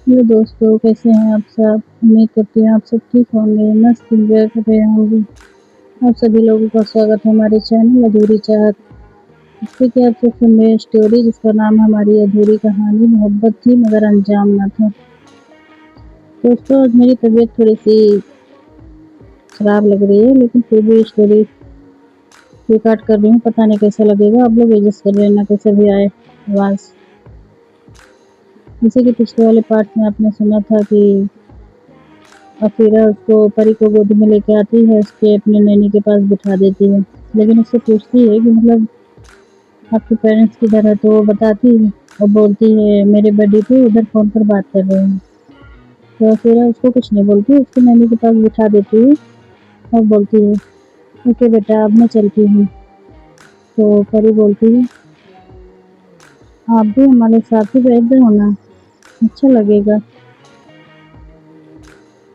Hello दोस्तों, कैसे हैं आप सब। उम्मीद करती हूँ आप सब ठीक होंगे, मस्त एंजॉय कर रहे होंगे। आप सभी लोगों का स्वागत है हमारे चैनल अधूरी चाहत। इससे कि आप सब सुन रहे हैं स्टोरी जिसका नाम हमारी अधूरी कहानी मोहब्बत थी मगर अंजाम ना था। दोस्तों, आज मेरी तबीयत थोड़ी सी खराब लग रही है, लेकिन फिर भी स्टोरी रिकॉर्ड कर रही हूँ। पता नहीं कैसा लगेगा, आप लोग एडजस्ट कर रहे हैं ना, कैसे भी आए आवाज़। जैसे कि पिछले वाले पार्ट में आपने सुना था कि अफीरा उसको परी को गोद में लेके आती है, उसके अपने नैनी के पास बिठा देती है, लेकिन उससे पूछती है कि मतलब आपके पेरेंट्स किधर है, तो वो बताती है और बोलती है मेरे बर्थडे पे उधर फ़ोन पर बात कर रहे हैं। तो अफीरा उसको कुछ नहीं बोलती, उसकी नैनी के पास बिठा देती है और बोलती है ओके बेटा, अब मैं चलती हूँ। तो परी बोलती है आप भी हमारे साथ ही बैठ जाओ ना, अच्छा लगेगा।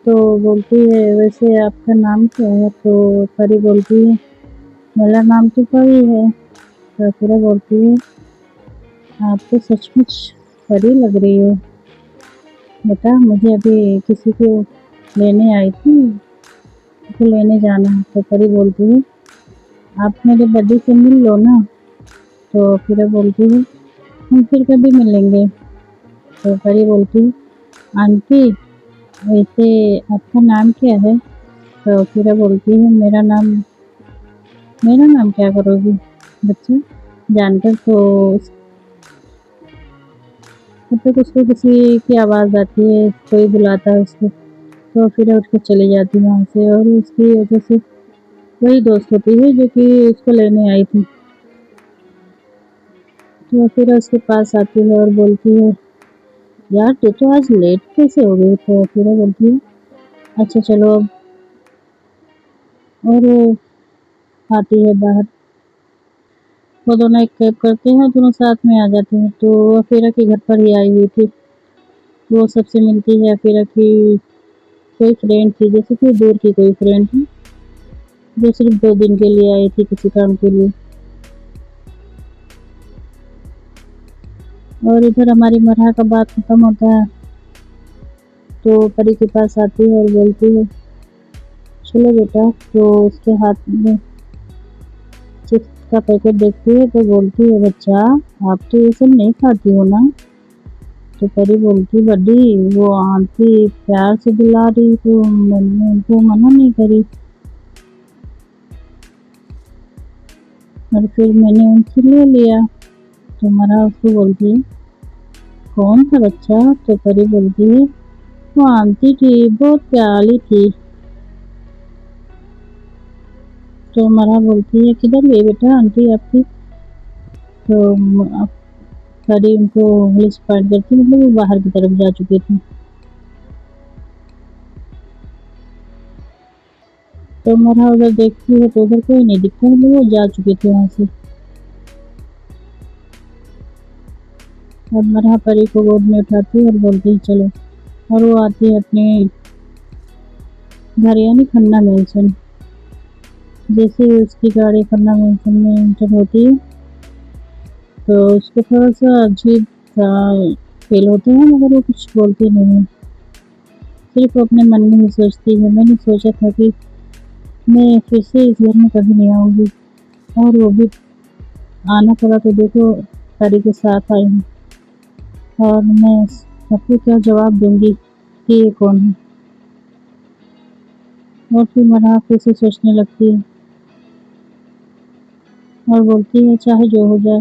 तो बोलती है वैसे आपका नाम क्या है। तो परी बोलती है मेरा नाम तो परी है। तो अफीरा बोलती है आप तो सचमुच परी लग रही हो बेटा, मुझे अभी किसी को लेने आई थी, तो लेने जाना है। तो परी बोलती है आप मेरे बर्थडे से मिल लो ना। तो फिर बोलती है हम फिर कभी मिलेंगे। तो परी बोलती है आंटी वैसे आपका नाम क्या है। तो फिर बोलती है मेरा नाम क्या करोगी बच्चा, जानकर तो तब तक उसको किसी की आवाज़ आती है, कोई बुलाता है उसको। तो फिर उठ के चली जाती है वहाँ से, और उसकी वजह से वही दोस्त होती है जो कि उसको लेने आई थी। तो फिर उसके पास आती है और बोलती है यार तू तो आज लेट कैसे हो गई। तो फिर बोलती है अच्छा चलो अब, और वो आती है बाहर। वो दोनों एक कैब करते हैं, दोनों साथ में आ जाते हैं। तो वो अफीरा के घर पर ही आई हुई थी। वो सबसे मिलती है, अफीरा की कोई फ्रेंड थी, जैसे कि दूर की कोई फ्रेंड थी जो सिर्फ 2 दिन के लिए आई थी किसी काम के लिए। और इधर हमारी मरहा का बात खत्म होता है तो परी के पास आती है और बोलती है चलो बेटा। तो उसके हाथ में चिप्स का पैकेट देखती है तो बोलती है बच्चा आप तो ये सब नहीं खाती हो ना। तो परी बोलती बड्डी वो आंटी प्यार से दिला रही तो मैंने उनको मना नहीं करी, और फिर मैंने उनसे ले लिया। तो मरहा उसको बोलती है कौन था बच्चा। तो परी बोलती है वो आंटी थी, बहुत प्यारी थी। तो मरहा बोलती है किधर गई बेटा आंटी आपकी। तो परी उनको इंग्लिश पॉइंट करती, मतलब वो बाहर की तरफ जा चुकी थी। तो मरहा उधर देखती है तो उधर कोई नहीं दिखता, मतलब वो जा चुकी थी वहां से। अब मरहा परी को गोद में उठाती है और बोलती है चलो, और वो आती है अपने घर, यानी खन्ना मेंशन। जैसे ही उसकी गाड़ी खन्ना मेंशन में एंटर होती है तो उसको थोड़ा सा अजीब सा फील होता है, मगर वो कुछ बोलती नहीं है, सिर्फ वो अपने मन में ही सोचती है मैंने सोचा था कि मैं फिर से इस घर में कभी नहीं आऊंगी, और वो भी आना पड़ा तो देखो परी के साथ आई हूँ, और मैं सबको क्या जवाब दूंगी कि ये कौन है। और फिर मरहा फिर से सोचने लगती है और बोलती है चाहे जो हो जाए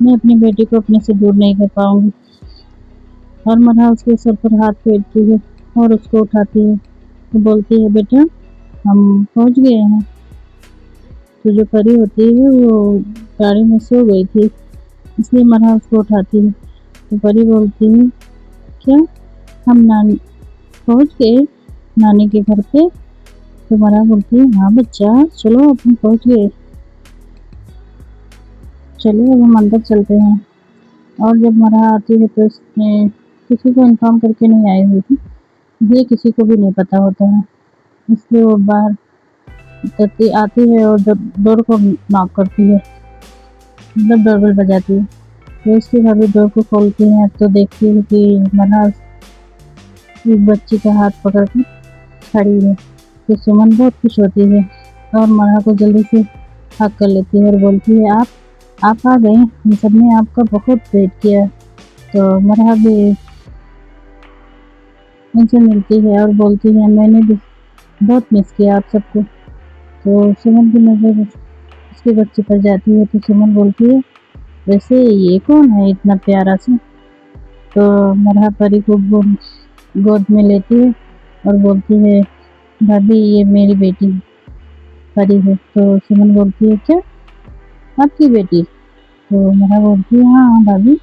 मैं अपनी बेटी को अपने से दूर नहीं कर पाऊंगी। और मरहा उसके सर पर हाथ फेरती है और उसको उठाती है। तो बोलती है बेटा हम पहुंच गए हैं। तो जो परी होती है वो गाड़ी में सो गई थी, इसलिए मरहा उसको उठाती है। तो परी बोलती है क्या हम नानी पहुंच गए नानी के घर पे। तो मरहा बोलती है हाँ बच्चा चलो अपन पहुंच गए, चलो अब हम अंदर चलते हैं। और जब मरहा आती है तो उसने किसी को इन्फॉर्म करके नहीं आई हुई थी, ये किसी को भी नहीं पता होता है, इसलिए वो बाहर करती आती है और डोर को नॉक करती है, मतलब डोरबेल बजाती है। तो उसकी भाभी डोर को खोलती है तो देखती है कि मरहा एक बच्ची का हाथ पकड़ कर खड़ी है। तो सुमन बहुत खुश होती है और मरहा को जल्दी से हक कर लेती है और बोलती है, आप आ गए, हम सब ने आपका बहुत वेट किया। तो मरहा भी उनसे मिलती है और बोलती है, मैंने भी बहुत मिस किया आप सबको। तो सुमन की नज़र उसके बच्चे पर जाती है। तो सुमन बोलती है, वैसे ये कौन है इतना प्यारा सा? तो मरहा परी को गोद में लेती है और बोलती है, भाभी ये मेरी बेटी परी है। तो सुमन बोलती है, क्या आपकी बेटी? तो मरहा बोलती है, हाँ हाँ भाभी।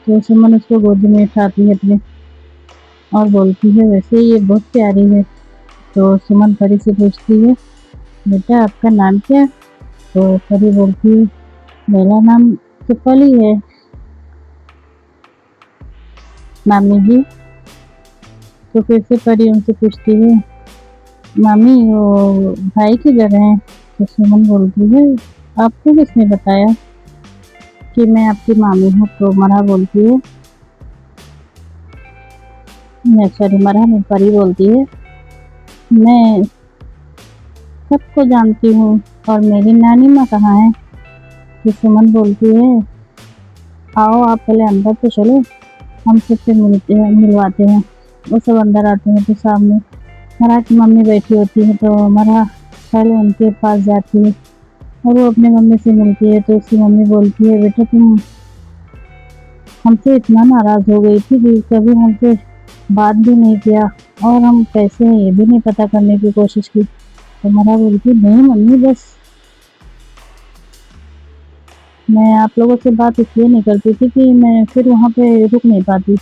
तो सुमन उसको गोद में उठाती है अपने और बोलती है, वैसे ये बहुत प्यारी है। तो सुमन परी से पूछती है, बेटा आपका नाम क्या है? तो परी बोलती है, मेरा नाम तो पली है मामी जी। तो फिर से परी उनसे पूछती है, मामी वो भाई की जगह है? तो सुमन बोलती है, आपको किसने बताया कि मैं आपकी मामी हूँ? तो मरहा बोलती है, मैं सॉरी मरहा नहीं, परी बोलती है, मैं सबको जानती हूँ और मेरी नानी माँ कहाँ है? तो सुमन बोलती है, आओ आप पहले अंदर तो चलो, हम सबसे मिलते हैं, मिलवाते हैं। वो सब अंदर आते हैं तो सामने मरहा की मम्मी बैठी होती है। तो मरहा पहले उनके पास जाती है और वो अपने मम्मी से मिलती है। तो उसकी मम्मी बोलती है, बेटा तुम हमसे इतना नाराज हो गई थी कि कभी हमसे बात भी नहीं किया और हम कैसे हैं ये भी नहीं पता करने की कोशिश की। तो मरहा बोलती, नहीं मम्मी, बस मैं आप लोगों से बात इसलिए नहीं करती थी कि मैं फिर वहाँ पे रुक नहीं पाती।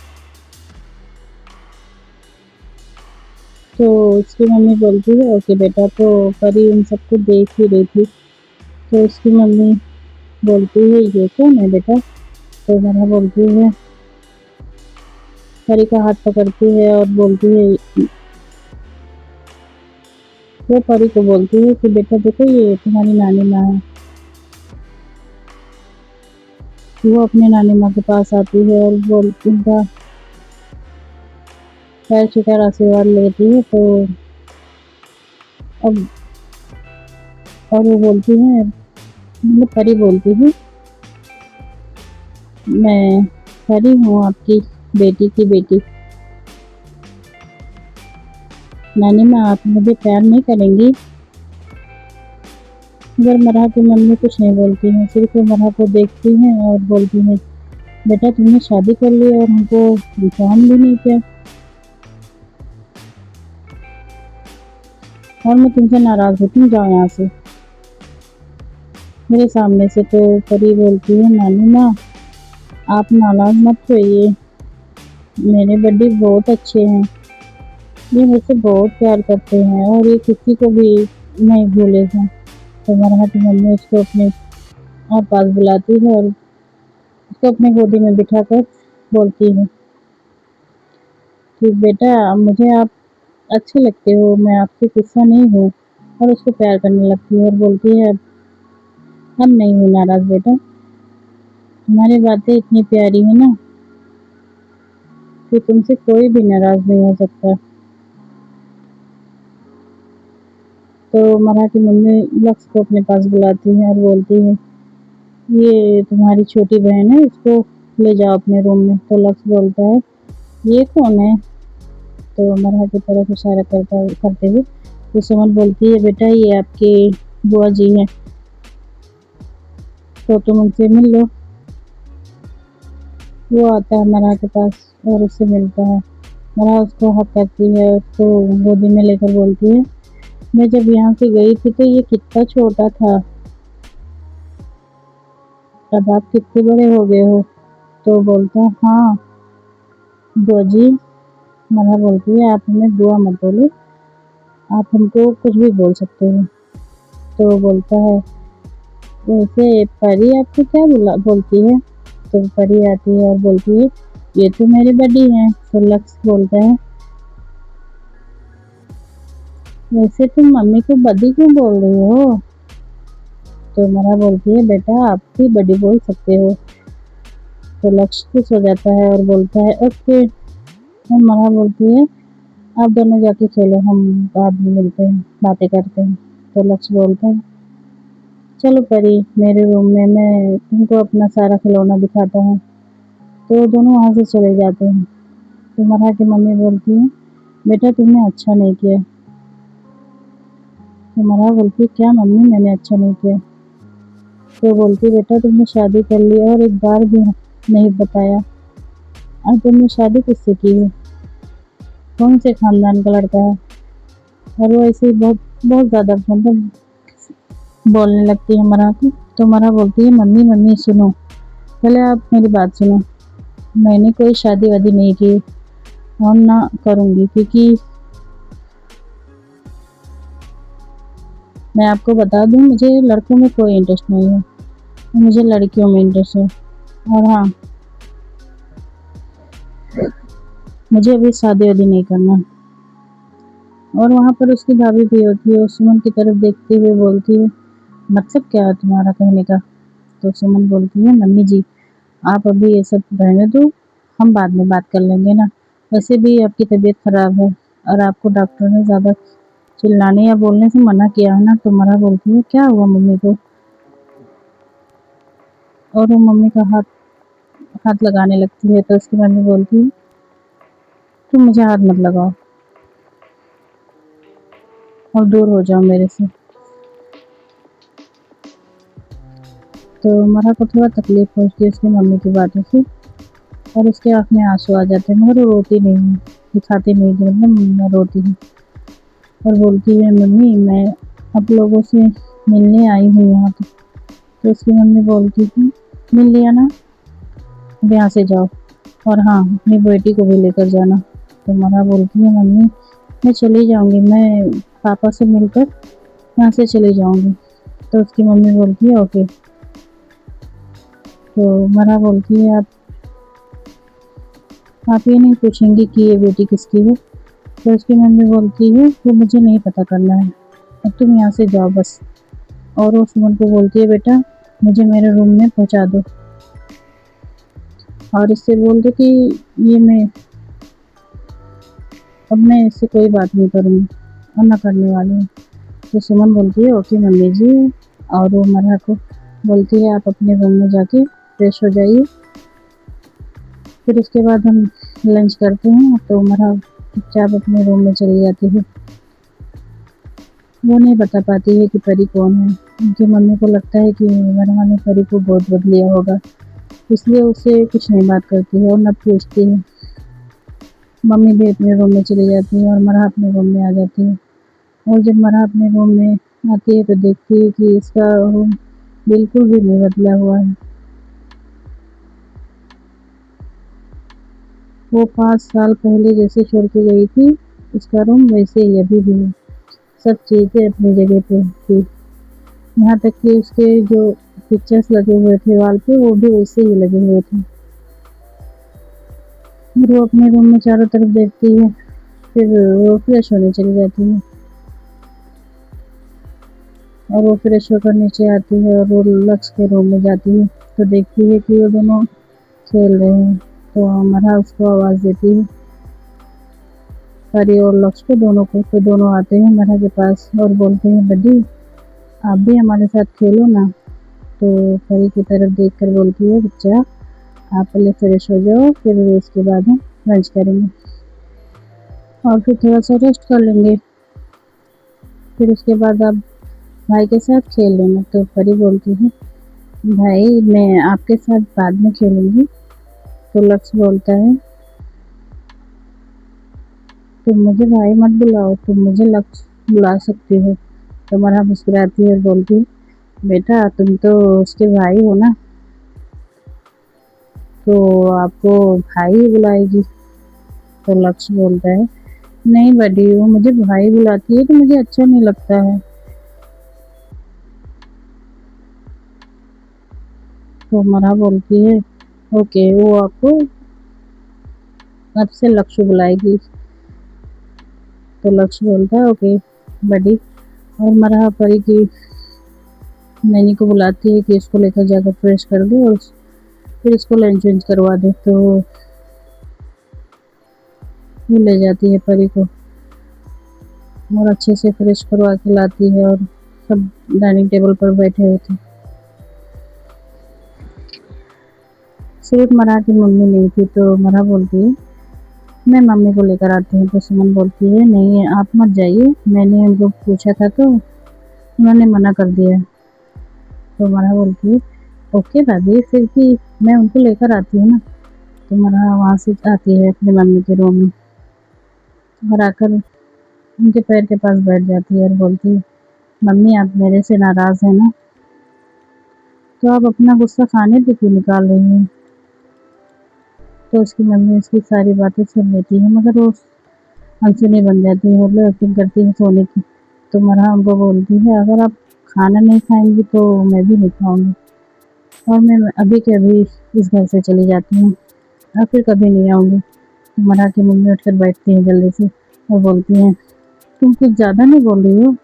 तो उसकी मम्मी बोलती है, ओके बेटा। तो परी उन सबको देख ही रही थी। तो उसकी मम्मी बोलती है, ये कौन है बेटा? तो मरहा बोलती है, परी का हाथ पकड़ती है और बोलती है, वो परी को बोलती है कि बेटा देखो ये तुम्हारी नानी माँ है। वो अपने नानी माँ के पास आती है और बोलती उनका पैर छूकर आशीर्वाद लेती है। तो अब और वो बोलती है, मतलब परी बोलती है, मैं परी हूँ आपकी बेटी की बेटी। नानी माँ आप मुझे प्यार नहीं करेंगी? मगर मरहा की मम्मी कुछ नहीं बोलती है, सिर्फ वो मरहा को देखती हैं और बोलती है, बेटा तुमने शादी कर ली और हमको इन्फॉर्म भी नहीं किया, और मैं तुमसे नाराज हूँ, तुम जाओ यहाँ से मेरे सामने से। तो परी बोलती है, नानी माँ आप नाराज मत होइए, मेरे बड्डी बहुत अच्छे हैं, ये मुझसे बहुत प्यार करते हैं और ये किसी को भी नहीं भूले हैं। तो मरहा की मम्मी उसको अपने और पास बुलाती है और उसको अपनी गोदी में बिठाकर बोलती है कि बेटा मुझे आप अच्छे लगते हो, मैं आपसे गुस्सा नहीं हूँ। और उसको प्यार करने लगती है और बोलती है, अब नहीं हूँ नाराज बेटा, तुम्हारी बातें इतनी प्यारी है ना कि तुमसे कोई भी नाराज नहीं हो सकता। तो मरहा की मम्मी लक्ष्य को अपने पास बुलाती है और बोलती है, ये तुम्हारी छोटी बहन है, इसको ले जाओ अपने रूम में। तो लक्ष्य बोलता है, ये कौन है? तो मरहा की तरफ इशारा करते हुए तो सुमन बोलती है, बेटा ये आपके बुआ जी हैं, तो तुम उनसे मिल लो। वो आता है मरहा के पास और उससे मिलता है। मरहा उसको हक करती है, उसको गोदी में लेकर बोलती है, मैं जब यहाँ से गई थी तो ये कितना छोटा था, अब आप कितने बड़े हो गए हो? तो बोलता है, हाँ बुआ जी। मरहा बोलती है, आप हमें बुआ मत बोलो, आप हमको कुछ भी बोल सकते हो। तो बोलता है, वैसे परी आपको क्या बोलती है? तो परी आती है और बोलती है, ये तो मेरी बड़ी है। तो लक्ष्य बोलता है, वैसे तुम मम्मी को बड़ी क्यों बोल रही हो? तो मरहा बोलती है, बेटा आप भी बड़ी बोल सकते हो। तो लक्ष्य खुश हो जाता है और बोलता है ओके। और मरा बोलती है आप दोनों जाके खेलो, हम बाद में मिलते हैं, बातें करते हैं। तो लक्ष्य बोलता है चलो परी मेरे रूम में, मैं तुमको अपना सारा खिलौना दिखाता हूँ। तो दोनों वहाँ से चले जाते हैं। तो मरा की मम्मी बोलती है बेटा तुमने अच्छा नहीं किया। तो मरा बोलती है क्या मम्मी मैंने अच्छा नहीं किया। तो बोलती बेटा तुमने शादी कर ली और एक बार भी नहीं बताया। और तुमने शादी किससे की है, कौन से खानदान का लड़का है। और वो ऐसे ही बहुत बहुत ज़्यादा मतलब बोलने लगती है मरा को। तो मरा बोलती है मम्मी मम्मी सुनो, पहले आप मेरी बात सुनो। मैंने कोई शादी वादी नहीं की और ना करूँगी, क्योंकि मैं आपको बता दूँ मुझे लड़कों में कोई इंटरेस्ट नहीं है, मुझे लड़कियों में इंटरेस्ट है। और हाँ मुझे अभी शादी वादी नहीं करना। और वहाँ पर उसकी भाभी भी होती है, वो सुमन की तरफ देखते हुए बोलती है मतलब क्या है तुम्हारा कहने का। तो सुमन बोलती है मम्मी जी आप अभी ये सब रहने दो, हम बाद में बात कर लेंगे ना, वैसे भी आपकी तबीयत खराब है और आपको डॉक्टर ने ज़्यादा चिल्लाने या बोलने से मना किया है ना। तो मरा बोलती है क्या हुआ मम्मी को। और वो मम्मी का हाथ हाथ लगाने लगती है। तो उसकी मम्मी बोलती है तुम मुझे हाथ मत लगाओ और दूर हो जाओ मेरे से। तो मरा को थोड़ा तकलीफ पहुँचती है उसकी मम्मी की बातों से और उसके आँख में आंसू आ जाते हैं, मगर वो रोती नहीं है, दिखाती नहीं कि मतलब मैं रोती हूँ। और बोलती है मम्मी मैं आप लोगों से मिलने आई हूँ यहाँ पे। तो उसकी मम्मी बोलती थी मिल लिया ना, अब यहाँ से जाओ और हाँ अपनी बेटी को भी लेकर जाना। तो मरा बोलती है मम्मी मैं चली जाऊँगी, मैं पापा से मिलकर यहाँ से चली जाऊँगी। तो उसकी मम्मी बोलती है ओके। तो मरा बोलती है आप ये नहीं पूछेंगी कि ये बेटी किसकी है। तो उसकी मम्मी बोलती है वो मुझे नहीं पता करना है, अब तुम यहाँ से जाओ बस। और वो सुमन को बोलती है बेटा मुझे मेरे रूम में पहुँचा दो और इससे बोल दो कि ये मैं इससे कोई बात नहीं करूँगी और ना करने वाली हूँ। तो सुमन बोलती है ओके मम्मी जी। और वो मरा को बोलती है आप अपने रूम में जाके फ्रेश हो जाइए, फिर उसके बाद हम लंच करते हैं। तो मरा चुपचाप अपने रूम में चली जाती है। वो नहीं बता पाती है कि परी कौन है। उनकी मम्मी को लगता है कि मरा ने परी को बहुत बदल लिया होगा, इसलिए उससे कुछ नहीं बात करती है और न पूछती है। मम्मी भी अपने रूम में चली जाती है और मरा अपने रूम में आ जाती है। और जब मरा अपने रूम में आती है तो देखती है कि इसका रूम बिल्कुल भी नहीं बदला हुआ है। वो 5 साल पहले जैसे छोड़ के गई थी उसका रूम वैसे ही अभी भी है, सब चीज़ें अपनी जगह पे थी। यहाँ तक कि उसके जो पिक्चर्स लगे हुए थे वॉल पे वो भी वैसे ही लगे हुए थे। फिर वो अपने रूम में चारों तरफ देखती है, फिर वो फ्रेश होने चली जाती है। और वो फ्रेश होकर नीचे आती है और वो लक्ष्य के रूम में जाती है तो देखती है कि वो दोनों खेल रहे हैं। तो मरा उसको आवाज़ देती है परी और लक्ष्य को दोनों को। तो दोनों आते हैं मरा के पास और बोलते हैं बड्डी आप भी हमारे साथ खेलो ना। तो परी की तरफ देखकर बोलती है बच्चा आप पहले फ्रेश हो जाओ, फिर उसके बाद हम लंच करेंगे और फिर थोड़ा सा रेस्ट कर लेंगे, फिर उसके बाद आप भाई के साथ खेल लेना। तो परी बोलती है भाई मैं आपके साथ बाद में खेलूंगी। तो लक्ष्य बोलता है तुम मुझे भाई मत बुलाओ, तुम मुझे लक्ष्य बुला सकती हो। तो मरा मुस्कुराती है और बोलती है बेटा तुम तो उसके भाई हो ना, तो आपको भाई ही बुलाएगी। तो लक्ष्य बोलता है नहीं बड़ी वो मुझे भाई बुलाती है तो मुझे अच्छा नहीं लगता है। तो मरा बोलती है ओके वो आपको अब से लक्ष्य बुलाएगी। तो लक्ष्य बोलता है ओके बड़ी। और मरा परी की नैनी को बुलाती है कि इसको लेकर जाकर फ्रेश कर दो और फिर इसको लंच वंच करवा दे। तो वो ले जाती है परी को और अच्छे से फ्रेश करवा के लाती है और सब डाइनिंग टेबल पर बैठे हुए थे। सिर्फ मरा की मम्मी नहीं थी, तो मरा बोलती है मैं मम्मी को लेकर आती हूँ। तो सुमन बोलती है नहीं आप मत जाइए, मैंने उनको पूछा था तो उन्होंने मना कर दिया। तो मरा बोलती है ओके दादी, फिर भी मैं उनको लेकर आती हूँ ना। तो मरा वहाँ से आती है अपनी मम्मी के रूम में और आकर उनके पैर के पास बैठ जाती है और बोलती है मम्मी आप मेरे से नाराज़ हैं ना, तो आप अपना गुस्सा खाने पे क्यों निकाल रही हैं। तो उसकी मम्मी उसकी सारी बातें सुन लेती है, मगर वो अनसुनी बन जाती है, मतलब एक्टिंग करती है सोने की। तो मरा हमको बोलती है अगर आप खाना नहीं खाएंगी तो मैं भी नहीं खाऊंगी और मैं अभी के अभी इस घर से चली जाती हूँ और फिर कभी नहीं आऊँगी। तो मरा की मम्मी उठकर बैठती है जल्दी से और बोलती हैं तुम कुछ ज़्यादा नहीं बोल रही हो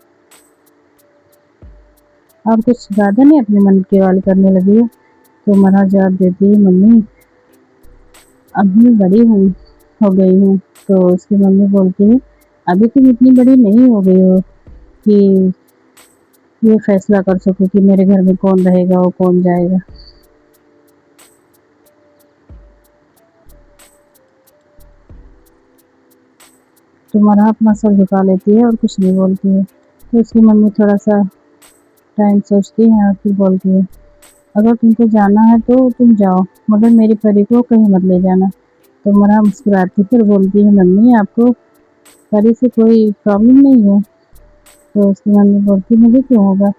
और कुछ ज़्यादा नहीं अपने मन की वाली करने लगी हो। तो मरा जवाब देती है मम्मी अब मैं बड़ी हो गई हूँ। तो उसकी मम्मी बोलती है अभी तुम इतनी बड़ी नहीं हो गई हो कि ये फैसला कर सको कि मेरे घर में कौन रहेगा और कौन जाएगा। तो मरा अपना सर झुका लेती है और कुछ नहीं बोलती है। तो उसकी मम्मी थोड़ा सा टाइम सोचती है और फिर बोलती है अगर तुमको जाना है तो तुम जाओ, मगर मेरी परी को कहीं मत ले जाना। तो मरा मुस्कुराती फिर बोलती है मम्मी आपको परी से कोई प्रॉब्लम नहीं है। तो उसकी मम्मी बोलती मुझे क्यों होगा,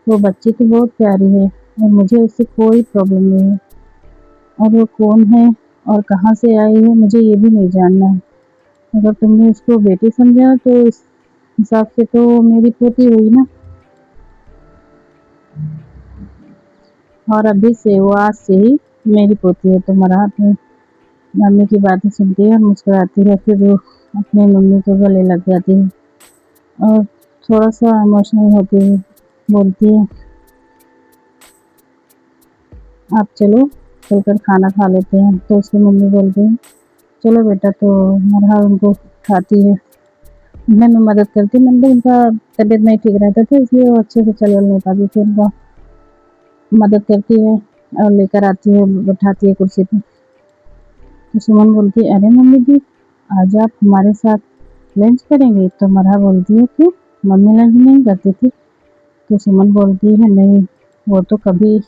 वो बच्ची तो बहुत प्यारी है और मुझे उससे कोई प्रॉब्लम नहीं है और वो कौन है और कहाँ से आई है मुझे ये भी नहीं जानना है। अगर तुमने उसको बेटी समझा तो इस हिसाब से तो मेरी पोती हुई ना, और अभी से वो आज से ही मेरी पोती है। तो मरा अपनी मम्मी की बातें सुनती है और मुस्कुराती है, फिर वो अपनी मम्मी को गले लग जाती है और थोड़ा सा इमोशनल होती है, बोलती है आप चलो चलकर खाना खा लेते हैं। तो उसकी मम्मी बोलती है चलो बेटा। तो मरहा उनको उठाती है, उन्हें मैं मदद करती, मतलब उनका तबीयत नहीं ठीक रहता था इसलिए वो अच्छे से चल वल नहीं पाती थी, उनका मदद करती है और लेकर आती है, बैठाती है कुर्सी पे। तो सुमन बोलती है अरे मम्मी जी आज आप हमारे साथ लंच करेंगे। तो मरहा बोलती है क्यों, मम्मी लंच नहीं करती थी। तो सुमन बोलती है नहीं, वो तो कभी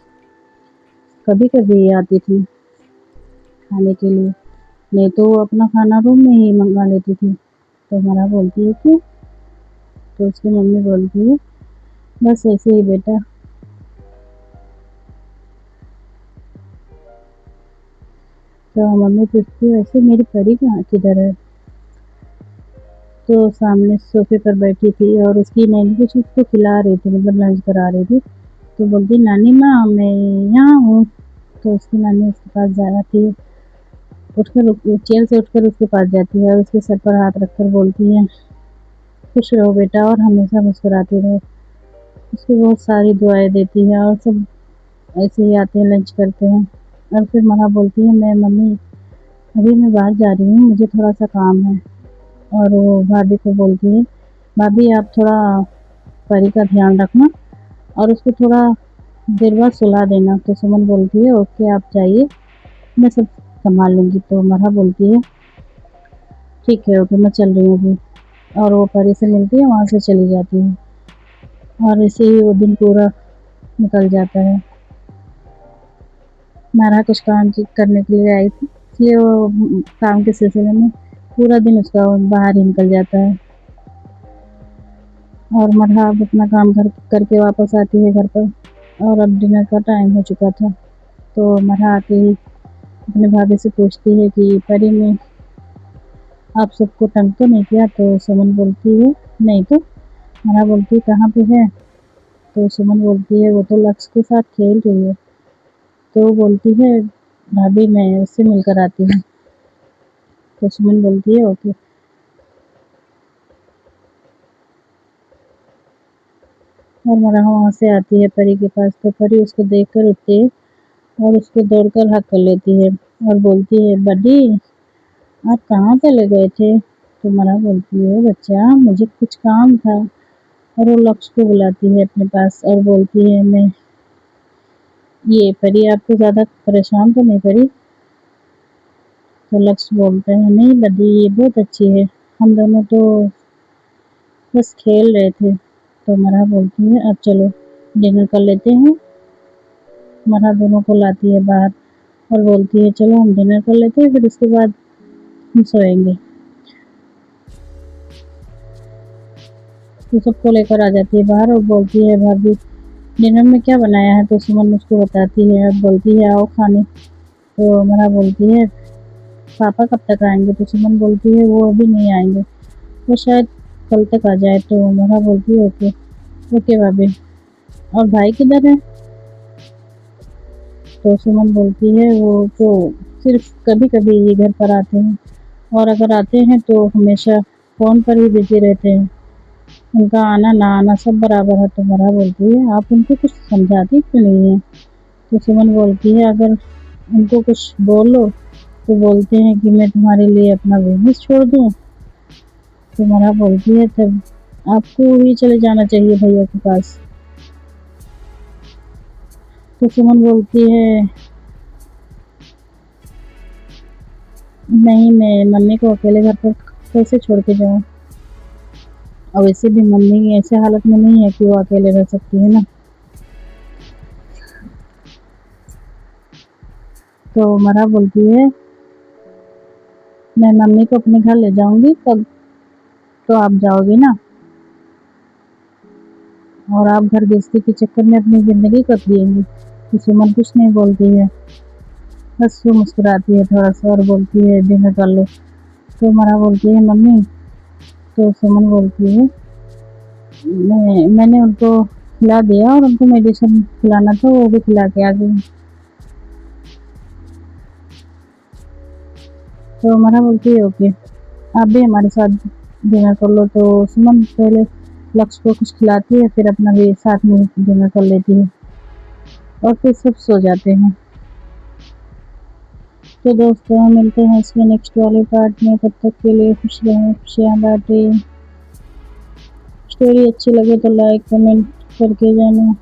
कभी कभी आती थी खाने के लिए, नहीं तो वो अपना खाना रूम में ही मंगा लेती थी। तो मरहा बोलती है क्यों। तो उसकी मम्मी बोलती है बस ऐसे ही बेटा। तो मम्मी पूछती है वैसे मेरी परी कहाँ किधर है। तो सामने सोफे पर बैठी थी और उसकी नैनी कुछ उसको खिला रही थी, मतलब लंच करा रही थी। तो बोलती नानी माँ मैं यहाँ हूँ। तो उसकी नानी उसके पास जा जाती है, उठकर चेयर से उठकर उसके पास जाती है और उसके सर पर हाथ रखकर बोलती है खुश रहो बेटा और हमेशा मुस्कुराती रहो। उसको बहुत सारी दुआएं देती है और सब ऐसे ही आते हैं लंच करते हैं। और फिर मना बोलती है मैं मम्मी अभी मैं बाहर जा रही हूँ, मुझे थोड़ा सा काम है। और वो भाभी को बोलती है भाभी आप थोड़ा परी का ध्यान रखना और उसको थोड़ा देर बाद सुला देना। तो सुमन बोलती है ओके आप जाइए, मैं सब संभाल लूँगी। तो मरहा बोलती है ठीक है ओके मैं चल रही हूँ अभी। और वो परी से मिलती है, वहाँ से चली जाती है और ऐसे ही वो दिन पूरा निकल जाता है। मरहा कुछ काम करने के लिए आई थी इसलिए वो काम के सिलसिले में पूरा दिन उसका बाहर ही निकल जाता है। और मरहा अब अपना काम घर करके वापस आती है घर पर और अब डिनर का टाइम हो चुका था। तो मरहा आते ही अपने भाभी से पूछती है कि परी ने आप सबको तंग तो नहीं किया। तो सुमन बोलती है नहीं तो। मरहा बोलती है कहाँ पे है। तो सुमन बोलती है वो तो लक्ष्य के साथ खेल रही है। तो वो बोलती है भाभी मैं उससे मिलकर आती हूँ। तो सुमन बोलती है ओके। और मरहा वहाँ से आती है परी के पास। तो परी उसको देख कर उठती है और उसको दौड़कर हक कर लेती है और बोलती है, बड्डी आप कहाँ चले गए थे? तो मरा बोलती है, बच्चा मुझे कुछ काम था। और वो लक्ष्य को बुलाती है अपने पास और बोलती है, मैं ये परी आपको ज़्यादा परेशान तो नहीं करी? तो लक्ष्य बोलता है, नहीं बड्डी ये बहुत अच्छी है, हम दोनों तो बस खेल रहे थे। तो मरा बोलती है, अब चलो डिनर कर लेते हैं। मरा दोनों को लाती है बाहर और बोलती है, चलो हम डिनर कर लेते हैं, फिर उसके बाद हम सोएंगे। तो सबको लेकर आ जाती है बाहर और बोलती है, भाभी डिनर में क्या बनाया है? तो सुमन उसको बताती है, अब बोलती है, आओ खाने। तो मरा बोलती है, पापा कब तक आएंगे? तो सुमन बोलती है, वो अभी नहीं आएंगे, वो शायद कल तक आ जाए। तो मरा बोलती है, ओके ओके भाभी। और भाई किधर है? तो सुमन बोलती है, वो तो सिर्फ कभी कभी ये घर पर आते हैं, और अगर आते हैं तो हमेशा फ़ोन पर ही बिजी रहते हैं, उनका आना ना आना सब बराबर है। तो मरा बोलती है, आप उनको कुछ समझाती क्यों नहीं है? तो सुमन बोलती है, अगर उनको कुछ बोलो तो बोलते हैं कि मैं तुम्हारे लिए अपना बिजनेस छोड़ दूँ। तो मरा बोलती है, तब आपको भी चले जाना चाहिए भैया के पास। तो सुमन बोलती है, नहीं मैं मम्मी को अकेले घर पर कैसे छोड़ के जाऊँ, और वैसे भी मम्मी ऐसे हालत में नहीं है कि वो अकेले रह सकती है ना। तो मरा बोलती है, मैं मम्मी को अपने घर ले जाऊंगी तब तो आप जाओगी ना, और आप घर गृहस्थी के चक्कर में अपनी ज़िंदगी कट देंगी। तो सुमन कुछ नहीं बोलती है, बस वो मुस्कुराती है थोड़ा सा और बोलती है, डिनर कर लो। तो मरा बोलती है, मम्मी। तो सुमन बोलती है, मैंने उनको खिला दिया और उनको मेडिसिन खिलाना था, वो भी खिला के आ गई। तो मरा बोलती है, ओके आप भी हमारे साथ डिनर कर लो। तो सुमन पहले लक्ष्य को कुछ खिलाती है, फिर अपना भी साथ में डिनर कर लेती है और फिर सब सो जाते हैं। तो दोस्तों मिलते हैं इसके नेक्स्ट वाले पार्ट में, तब तक के लिए खुश रहें, खुशियाँ बांटें। स्टोरी अच्छी लगे तो लाइक कमेंट करके जाना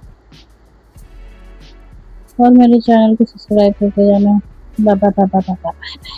और मेरे चैनल को सब्सक्राइब करके जाना। Bye bye bye bye bye.